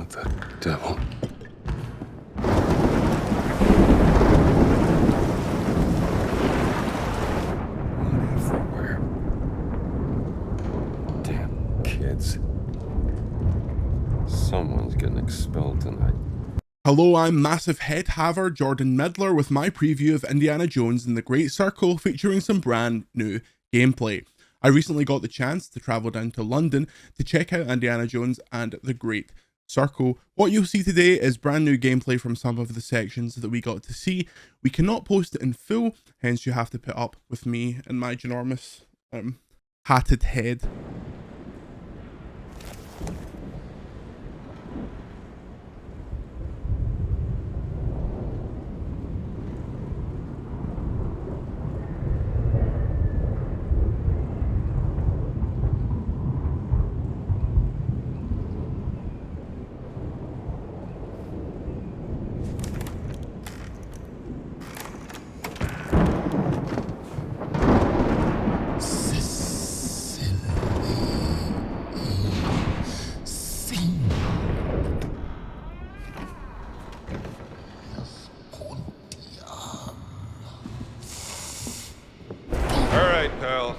What the devil? Money everywhere. Damn kids. Someone's getting expelled tonight. Hello, I'm Massive Head Haver Jordan Midler with my preview of Indiana Jones and the Great Circle, featuring some brand new gameplay. I recently got the chance to travel down to London to check out Indiana Jones and the Great Circle. What you'll see today is brand new gameplay from some of the sections that we got to see. We cannot post it in full, hence you have to put up with me and my ginormous hatted head. Pal.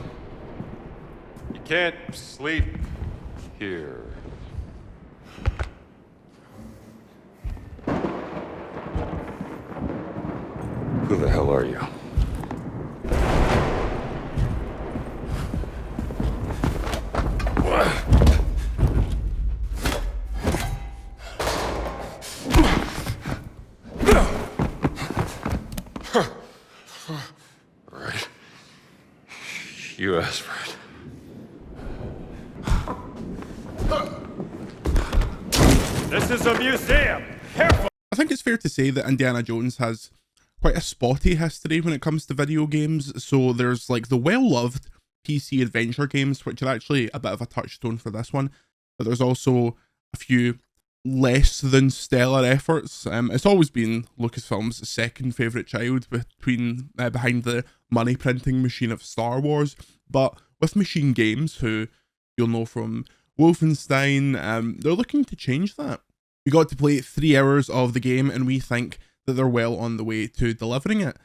You can't sleep here. Who the hell are you? Right. You asked for it. This is a museum. Careful. I think it's fair to say that Indiana Jones has quite a spotty history when it comes to video games. So there's like the well-loved PC adventure games, which are actually a bit of a touchstone for this one. But there's also a few less than stellar efforts. It's always been Lucasfilm's second favourite child behind the money printing machine of Star Wars. But with Machine Games, who you'll know from Wolfenstein, they're looking to change that. We got to play 3 hours of the game and we think that they're well on the way to delivering it.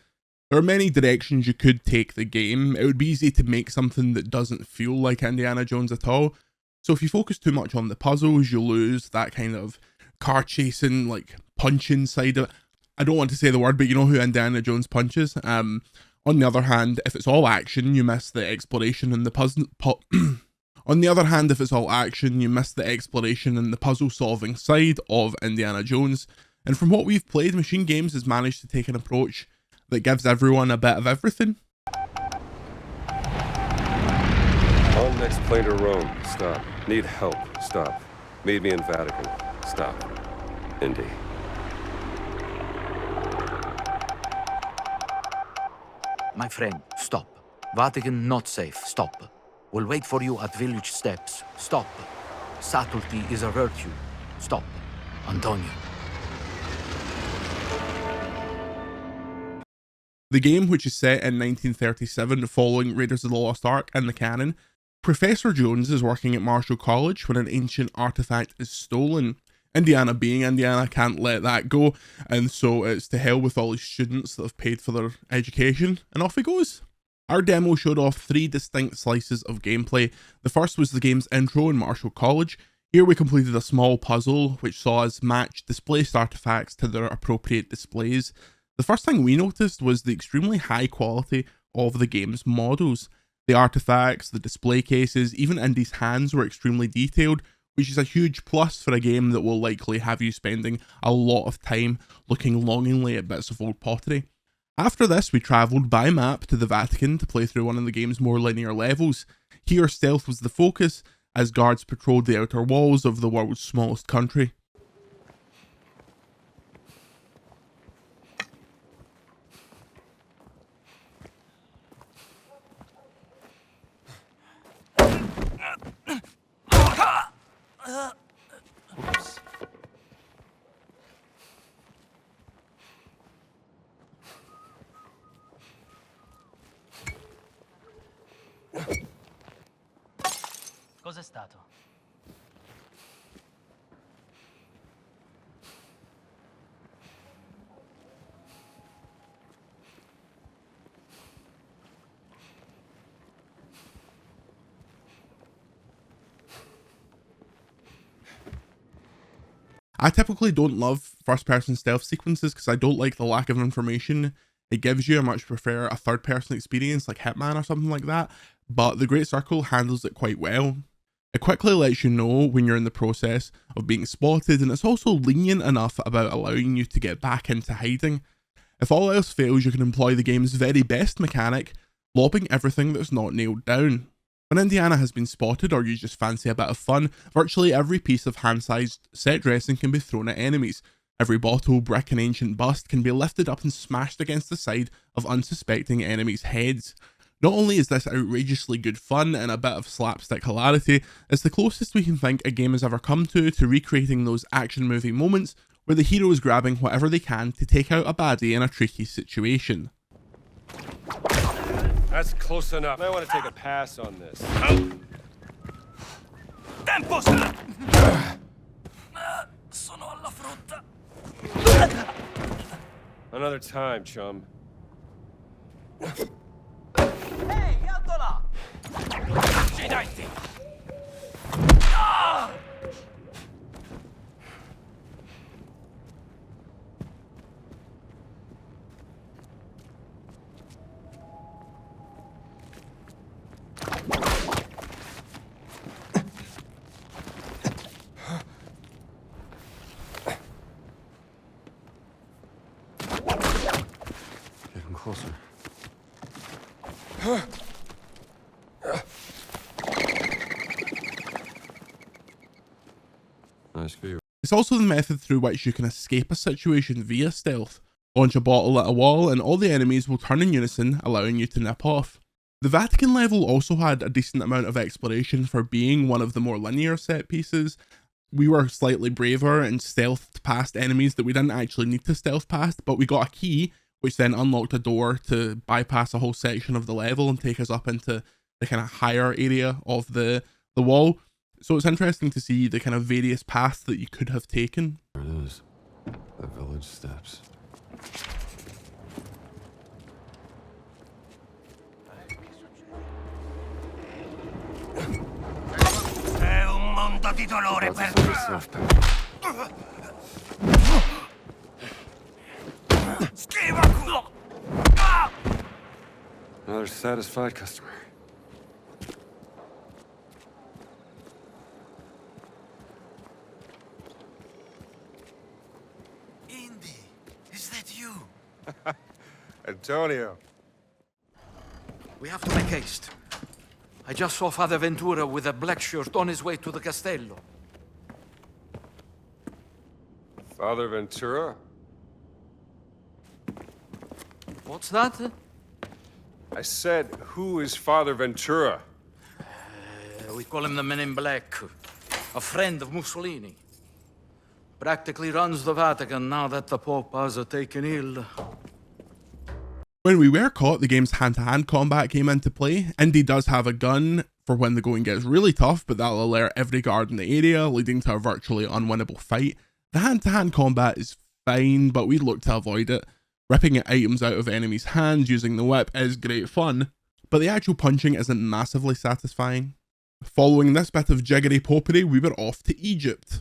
There are many directions you could take the game. It would be easy to make something that doesn't feel like Indiana Jones at all. So if you focus too much on the puzzles, you'll lose that kind of car chasing, like punching side of it. I don't want to say the word, but you know who Indiana Jones punches. On the other hand, if it's all action, you miss the exploration and the puzzle. On the other hand, if it's all action, you miss the exploration and the puzzle solving side of Indiana Jones. And from what we've played, Machine Games has managed to take an approach that gives everyone a bit of everything. On next plane to Rome. Stop. Need help. Stop. Meet me in Vatican. Stop. Indy. My friend, stop. Vatican not safe. Stop. We'll wait for you at village steps. Stop. Subtlety is a virtue. Stop. Antonio. The game, which is set in 1937 following Raiders of the Lost Ark and the canon, Professor Jones is working at Marshall College when an ancient artifact is stolen. Indiana, being Indiana, can't let that go, and so it's to hell with all his students that have paid for their education, and off he goes. Our demo showed off 3 distinct slices of gameplay. The first was the game's intro in Marshall College. Here we completed a small puzzle which saw us match displaced artifacts to their appropriate displays. The first thing we noticed was the extremely high quality of the game's models. The artifacts, the display cases, even Indy's hands were extremely detailed, which is a huge plus for a game that will likely have you spending a lot of time looking longingly at bits of old pottery. After this, we travelled by map to the Vatican to play through one of the game's more linear levels. Here, stealth was the focus, as guards patrolled the outer walls of the world's smallest country. Oops. Cos'è stato? I typically don't love first-person stealth sequences because I don't like the lack of information it gives you. I much prefer a third-person experience like Hitman or something like that, but the Great Circle handles it quite well. It quickly lets you know when you're in the process of being spotted, and it's also lenient enough about allowing you to get back into hiding. If all else fails, you can employ the game's very best mechanic, lobbing everything that's not nailed down. When Indiana has been spotted or you just fancy a bit of fun, virtually every piece of hand-sized set dressing can be thrown at enemies. Every bottle, brick and ancient bust can be lifted up and smashed against the side of unsuspecting enemies' heads. Not only is this outrageously good fun and a bit of slapstick hilarity, it's the closest we can think a game has ever come to recreating those action movie moments where the hero is grabbing whatever they can to take out a baddie in a tricky situation. That's close enough. I want to take a pass on this. Sono alla frutta. Another time, chum. Ehi, alto là! Accidenti! Getting closer. Nice view. It's also the method through which you can escape a situation via stealth. Launch a bottle at a wall and all the enemies will turn in unison, allowing you to nip off. The Vatican level also had a decent amount of exploration for being one of the more linear set pieces. We were slightly braver and stealthed past enemies that we didn't actually need to stealth past, but we got a key which then unlocked a door to bypass a whole section of the level and take us up into the kind of higher area of the wall. So it's interesting to see the kind of various paths that you could have taken. There it is. The village steps. È un mondo di dolore per te! Schiva culo! Another satisfied customer. Indy, is that you? Antonio. We have to make haste. I just saw Father Ventura with a black shirt on his way to the Castello. Father Ventura? What's that? I said, who is Father Ventura? We call him the Men in Black. A friend of Mussolini. Practically runs the Vatican now that the Pope has taken ill. When we were caught, the game's hand-to-hand combat came into play. Indy does have a gun for when the going gets really tough, but that'll alert every guard in the area, leading to a virtually unwinnable fight. The hand-to-hand combat is fine, but we look to avoid it. Ripping items out of enemies' hands using the whip is great fun, but the actual punching isn't massively satisfying. Following this bit of jiggery popery, we were off to Egypt.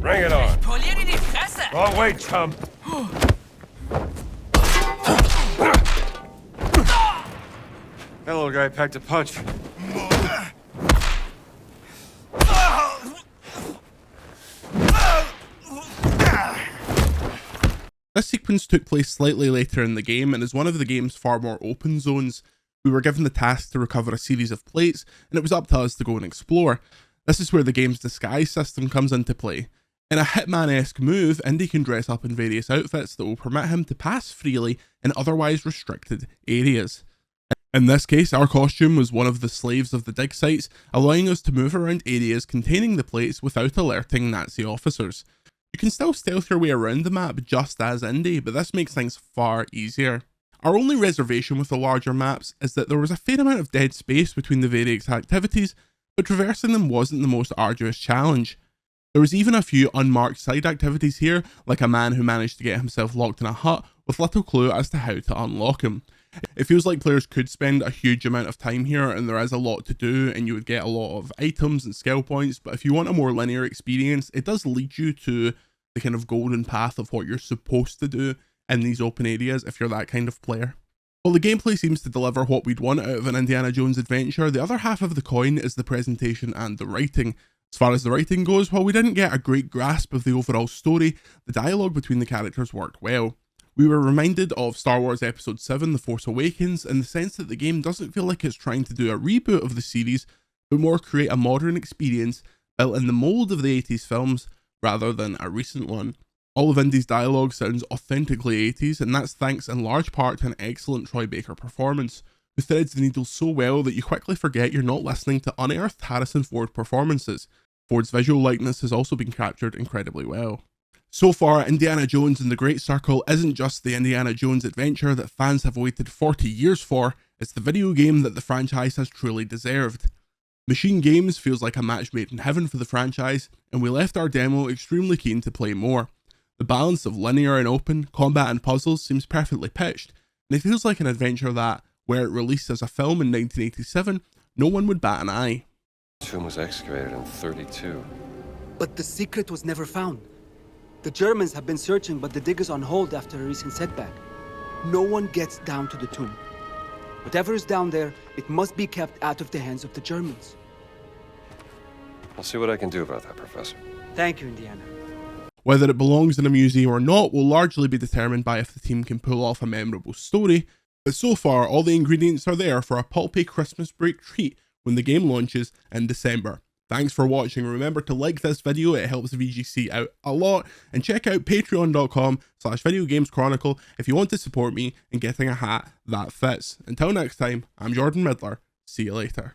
Bring it on. Polieri di fresse! Long way, chum. That little guy packed a punch. This sequence took place slightly later in the game and is one of the game's far more open zones. We were given the task to recover a series of plates, and it was up to us to go and explore. This is where the game's disguise system comes into play. In a Hitman-esque move, Indy can dress up in various outfits that will permit him to pass freely in otherwise restricted areas. In this case, our costume was one of the slaves of the dig sites, allowing us to move around areas containing the plates without alerting Nazi officers. You can still stealth your way around the map just as Indy, but this makes things far easier. Our only reservation with the larger maps is that there was a fair amount of dead space between the various activities, but traversing them wasn't the most arduous challenge. There was even a few unmarked side activities here, like a man who managed to get himself locked in a hut with little clue as to how to unlock him. It feels like players could spend a huge amount of time here, and there is a lot to do, and you would get a lot of items and skill points, but if you want a more linear experience, it does lead you to the kind of golden path of what you're supposed to do in these open areas if you're that kind of player. While the gameplay seems to deliver what we'd want out of an Indiana Jones adventure, the other half of the coin is the presentation and the writing. As far as the writing goes, while we didn't get a great grasp of the overall story, the dialogue between the characters worked well. We were reminded of Star Wars Episode 7 The Force Awakens in the sense that the game doesn't feel like it's trying to do a reboot of the series, but more create a modern experience built in the mould of the 80s films rather than a recent one. All of Indy's dialogue sounds authentically 80s, and that's thanks in large part to an excellent Troy Baker performance, who threads the needle so well that you quickly forget you're not listening to unearthed Harrison Ford performances. Ford's visual likeness has also been captured incredibly well. So far, Indiana Jones and the Great Circle isn't just the Indiana Jones adventure that fans have waited 40 years for, it's the video game that the franchise has truly deserved. Machine Games feels like a match made in heaven for the franchise, and we left our demo extremely keen to play more. The balance of linear and open, combat and puzzles seems perfectly pitched, and it feels like an adventure that, were it released as a film in 1987, no one would bat an eye. The tomb was excavated in 32. But the secret was never found. The Germans have been searching, but the dig is on hold after a recent setback. No one gets down to the tomb. Whatever is down there, it must be kept out of the hands of the Germans. I'll see what I can do about that, Professor. Thank you, Indiana. Whether it belongs in a museum or not will largely be determined by if the team can pull off a memorable story, but so far all the ingredients are there for a pulpy Christmas break treat when the game launches in December. Thanks for watching. Remember to like this video, it helps VGC out a lot, and check out patreon.com/videogameschronicle if you want to support me in getting a hat that fits. Until next time, I'm Jordan Midler. See you later.